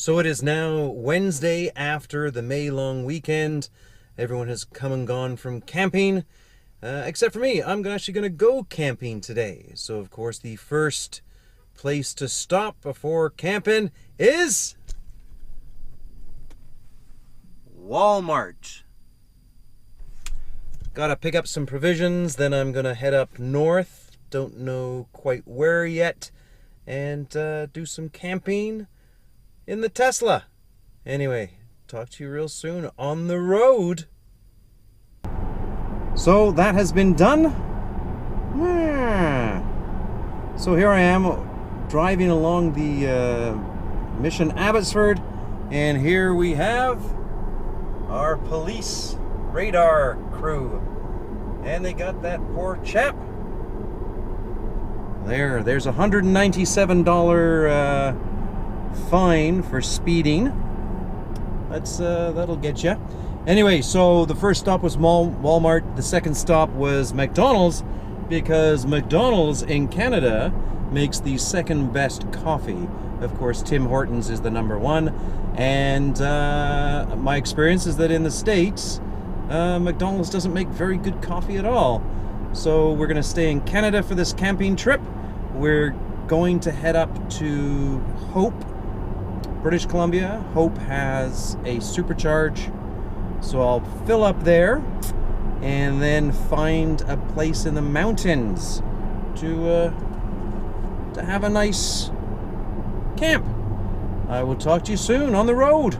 So it is now Wednesday after the May long weekend. Everyone has come and gone from camping, except for me. I'm actually going to go camping today. So of course the first place to stop before camping is Walmart. Gotta pick up some provisions, then I'm gonna head up north, don't know quite where yet, and do some camping in the Tesla. Anyway, talk to you real soon on the road. So that has been done. So here I am driving along the Mission Abbotsford, and here we have our police radar crew, and they got that poor chap. There's a $197 fine for speeding. That'll get you. Anyway, so the first stop was Walmart. The second stop was McDonald's, because McDonald's in Canada makes the second best coffee. Of course, Tim Hortons is the number one, and my experience is that in the States, McDonald's doesn't make very good coffee at all. So we're gonna stay in Canada for this camping trip. We're going to head up to Hope, British Columbia. Hope has a supercharge, so I'll fill up there and then find a place in the mountains to have a nice camp. I will talk to you soon on the road.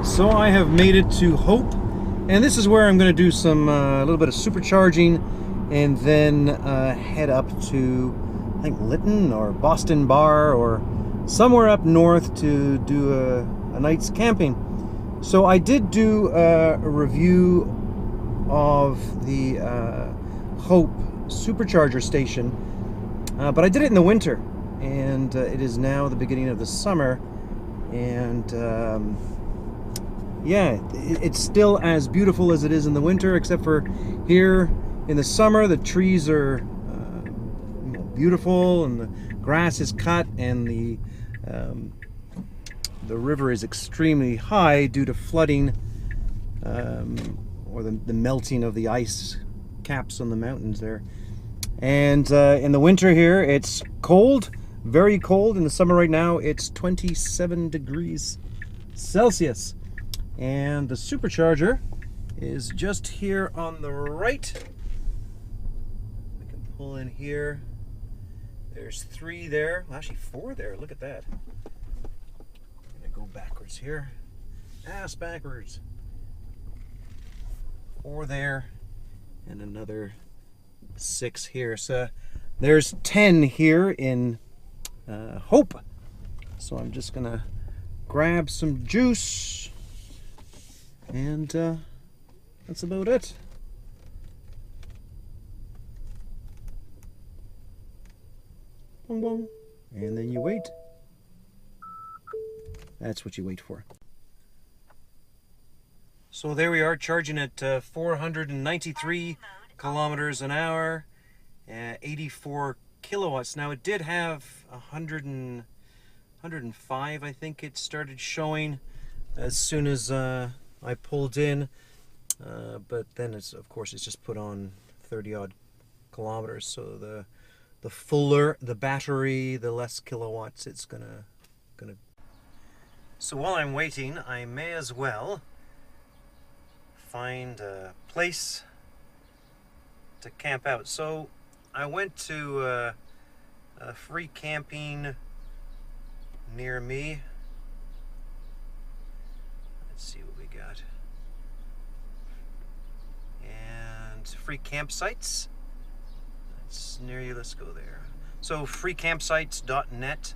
So I have made it to Hope, and this is where I'm going to do some a little bit of supercharging, and then head up to, I think, Lytton or Boston Bar or somewhere up north to do a night's camping. So I did do a review of the Hope Supercharger station, but I did it in the winter, and it is now the beginning of the summer, and yeah, it's still as beautiful as it is in the winter, except for here in the summer the trees are beautiful and the grass is cut, and the river is extremely high due to flooding, or the melting of the ice caps on the mountains there. And in the winter here it's cold, very cold. In the summer right now it's 27 degrees Celsius. And the supercharger is just here on the right. We can pull in here. There's 3 there, well, actually 4 there. Look at that. I'm gonna go backwards here. Ass backwards. 4 there, and another 6 here. So there's 10 here in Hope. So I'm just gonna grab some juice, and that's about it. Boom, boom. And then you wait. That's what you wait for. So there we are, charging at 493 kilometers an hour, 84 kilowatts. Now it did have 105, I think it started showing as soon as I pulled in, but then it's, of course, it's just put on 30 odd kilometers. So the fuller the battery, the less kilowatts it's gonna. So while I'm waiting, I may as well find a place to camp out. So I went to a free camping near me. Let's see what we got. And free campsites. That's near you. Let's go there. So freecampsites.net.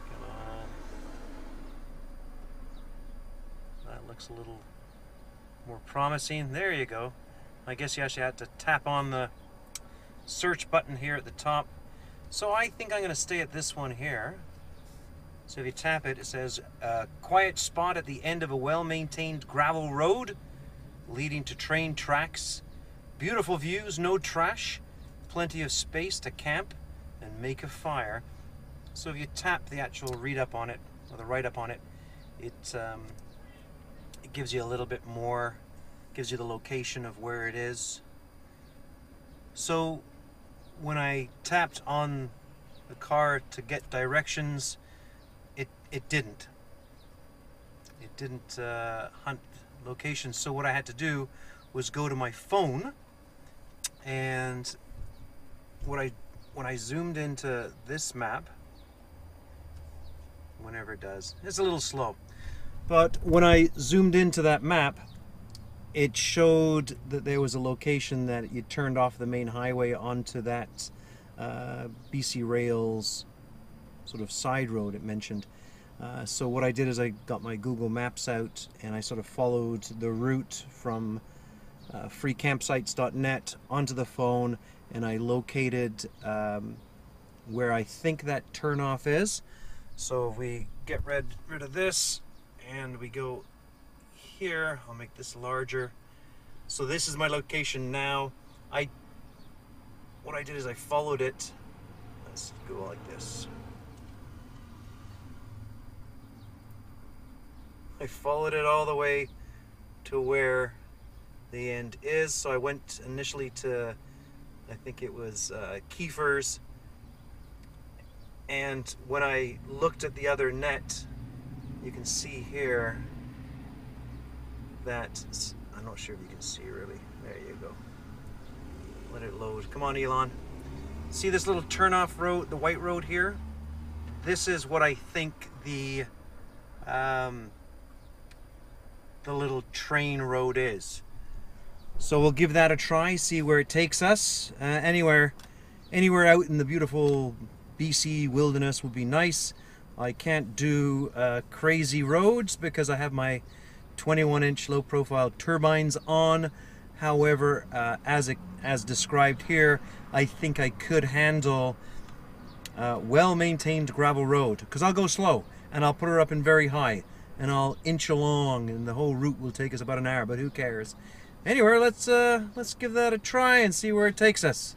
Come on. That looks a little more promising. There you go. I guess you actually have to tap on the search button here at the top. So I think I'm going to stay at this one here. So if you tap it, it says quiet spot at the end of a well-maintained gravel road leading to train tracks. Beautiful views, no trash, plenty of space to camp and make a fire. So if you tap the actual read up on it, or the write up on it, it gives you a little bit more, gives you the location of where it is. So when I tapped on the car to get directions, it didn't hunt locations. So what I had to do was go to my phone, and when I zoomed into this map, whenever it does, it's a little slow, but when I zoomed into that map, it showed that there was a location that you turned off the main highway onto that BC Rails sort of side road it mentioned. So what I did is I got my Google Maps out, and I sort of followed the route from freecampsites.net onto the phone, and I located where I think that turnoff is. So if we get rid of this and we go here, I'll make this larger. So this is my location now. What I did is I followed it. Let's go like this. I followed it all the way to where the end is. So I went initially to, I think it was Kiefer's, and when I looked at the other net, you can see here that, I'm not sure if you can see really. There you go. Let it load. Come on, Elon. See this little turnoff road, the white road here? This is what I think the little train road is. So we'll give that a try, see where it takes us. Anywhere out in the beautiful BC wilderness would be nice, I can't do crazy roads because I have my 21-inch low-profile turbines on. However, as described here, I think I could handle well-maintained gravel road, because I'll go slow and I'll put her up in very high and I'll inch along, and the whole route will take us about an hour, but who cares? Anyway, let's give that a try and see where it takes us.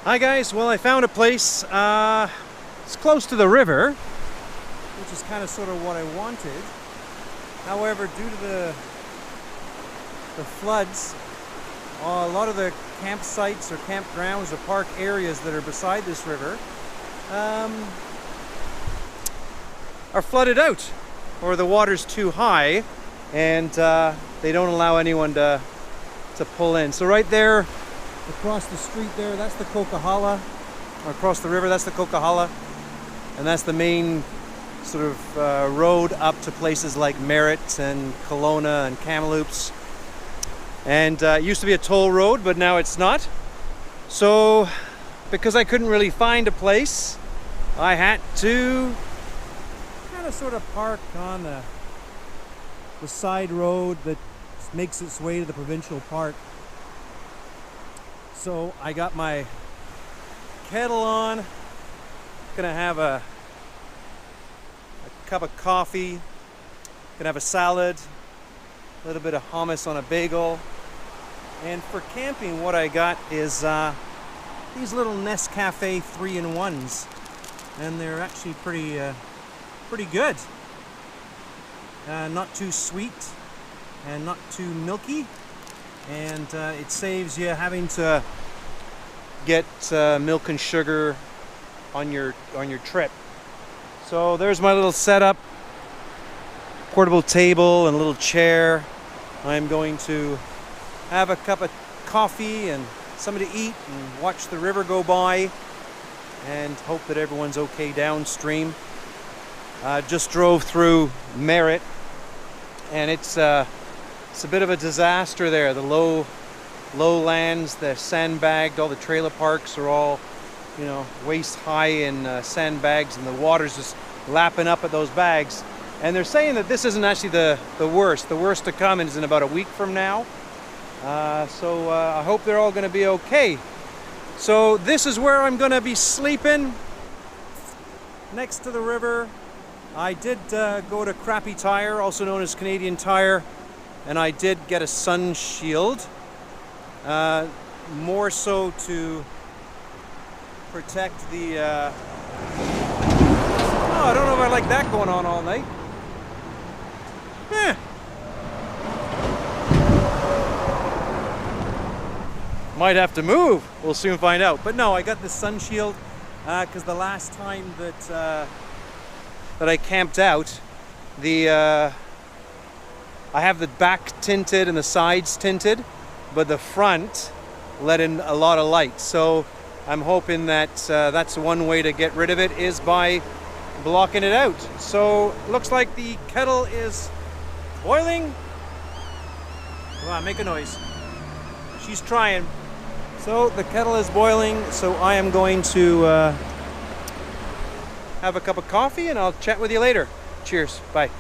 Hi guys, well I found a place, it's close to the river, which is kind of sort of what I wanted. However, due to the floods, a lot of the campsites or campgrounds or park areas that are beside this river are flooded out, or the water's too high and they don't allow anyone to pull in. So right there across the street there, that's the Coquihalla, or across the river, that's the Coquihalla, and that's the main sort of road up to places like Merritt and Kelowna and Kamloops. And it used to be a toll road, but now it's not. So because I couldn't really find a place, I had to kind of sort of park on the side road that makes its way to the Provincial Park. So I got my kettle on, gonna have a cup of coffee, gonna have a salad, a little bit of hummus on a bagel. And for camping, what I got is these little Nescafe 3-in-1s, and they're actually pretty good. Not too sweet and not too milky, and it saves you having to get milk and sugar on your trip. So there's my little setup, portable table and a little chair. I'm going to have a cup of coffee and something to eat and watch the river go by and hope that everyone's okay downstream. Just drove through Merritt, and it's a bit of a disaster there. The lowlands, they're sandbagged. All the trailer parks are all, you know, waist high in sandbags, and the water's just lapping up at those bags. And they're saying that this isn't actually the worst. The worst to come is in about a week from now. So I hope they're all going to be okay. So this is where I'm going to be sleeping, next to the river. I did go to Crappy Tire, also known as Canadian Tire, and I did get a sun shield, more so to protect the oh, I don't know if I like that going on all night. Might have to move, we'll soon find out. But no, I got the sun shield because the last time that I camped out, I have the back tinted and the sides tinted, but the front let in a lot of light. So I'm hoping that that's one way to get rid of it, is by blocking it out. So looks like the kettle is boiling. Come on, make a noise. She's trying. So the kettle is boiling, so I am going to have a cup of coffee and I'll chat with you later. Cheers, bye.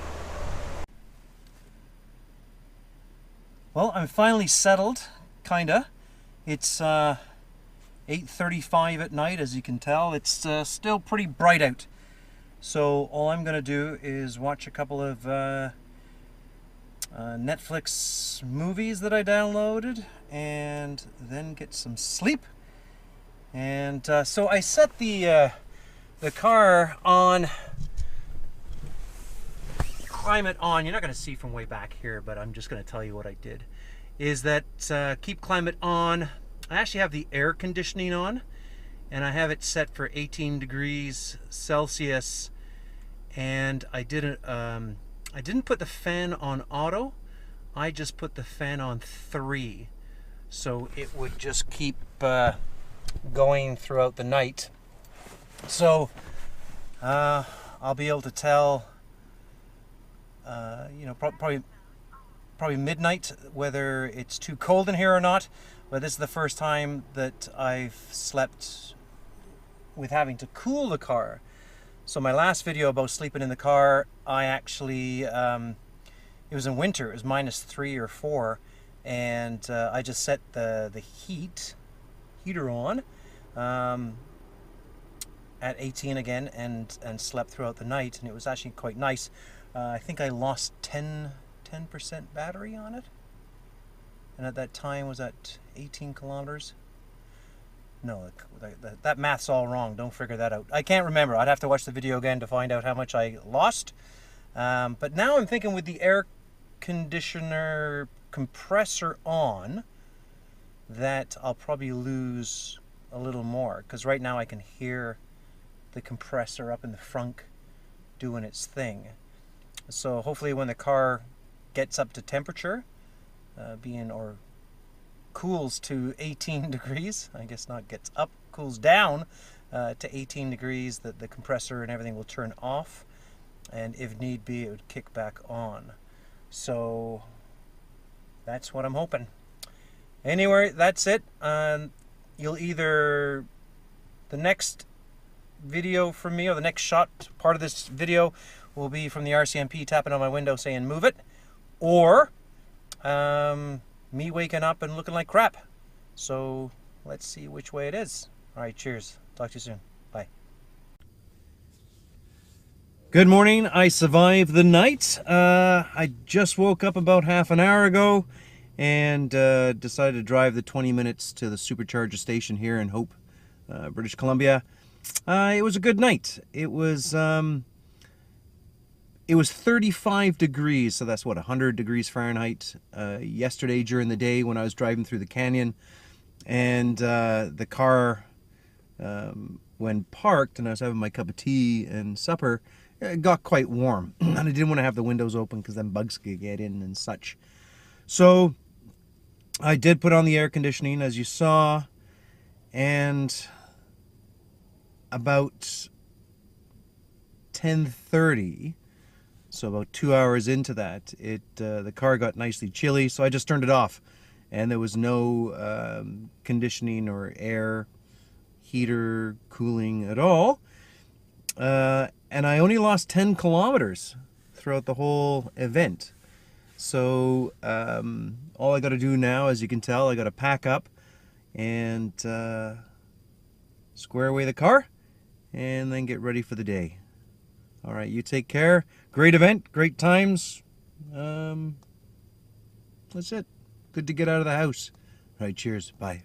Well, I'm finally settled, kinda. It's 8:35 at night, as you can tell. It's still pretty bright out. So all I'm gonna do is watch a couple of Netflix movies that I downloaded, and then get some sleep. And so I set the car on climate on. You're not going to see from way back here, but I'm just going to tell you what I did. Is that keep climate on. I actually have the air conditioning on, and I have it set for 18 degrees Celsius, and I didn't put the fan on auto. I just put the fan on 3, so it would just keep going throughout the night. So I'll be able to tell, you know, probably midnight whether it's too cold in here or not. But this is the first time that I've slept with having to cool the car. So my last video about sleeping in the car, I actually, it was in winter, it was -3 or 4, and I just set the heater on at 18 again, and slept throughout the night, and it was actually quite nice. I think I lost 10% battery on it, and at that time was at 18 kilometers. No, that math's all wrong. Don't figure that out. I can't remember. I'd have to watch the video again to find out how much I lost. But now I'm thinking with the air conditioner compressor on that I'll probably lose a little more, because right now I can hear the compressor up in the front doing its thing. So hopefully when the car gets up to temperature, or cools to 18 degrees, I guess not gets up, cools down to 18 degrees, that the compressor and everything will turn off, and if need be it would kick back on. So that's what I'm hoping. Anyway, that's it. You'll either, the next video from me, or the next shot part of this video will be from the RCMP tapping on my window saying move it, or me waking up and looking like crap. So let's see which way it is. All right, cheers. Talk to you soon. Bye. Good morning. I survived the night. I just woke up about half an hour ago and decided to drive the 20 minutes to the Supercharger station here in Hope, British Columbia. It was a good night. It was 35 degrees, so that's what, 100 degrees Fahrenheit yesterday during the day when I was driving through the canyon. And the car, when parked and I was having my cup of tea and supper, it got quite warm. And I didn't want to have the windows open because then bugs could get in and such. So I did put on the air conditioning, as you saw, and about 10:30, so about 2 hours into that, the car got nicely chilly, so I just turned it off, and there was no conditioning or air heater cooling at all, and I only lost 10 kilometers throughout the whole event. So all I got to do now, as you can tell, I got to pack up and square away the car and then get ready for the day. All right, you take care. Great event, great times. That's it. Good to get out of the house. All right, cheers. Bye.